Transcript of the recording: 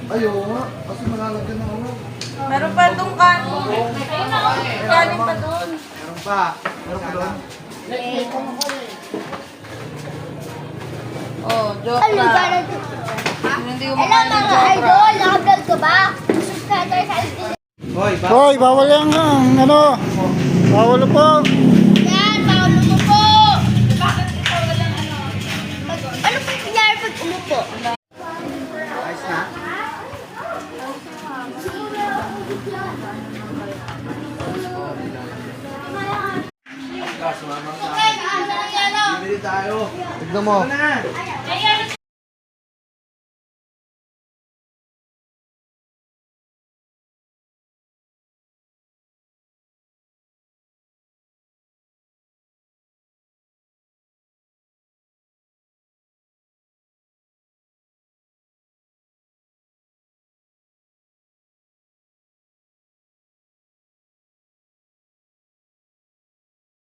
Ayaw nga. Kasi malalagyan ng ano. Meron pa itong kanin. Kanin pa doon. Meron pa. Meron pa doon. Oh, joke Ano na. ba? Hindi ko Hello makain ng mga joke idol! Nakablog ka ba? Subscriber sa idol. Hoy, ba? Hoy, bawal yan ano? Bawal po. Yan, paulo mo po! Bakit ikaw walang ano? Ano po nangyari pag umupo? Ayos na. Okay, maasa lang yan o. Bibili tayo. Tignan mo. Ano na?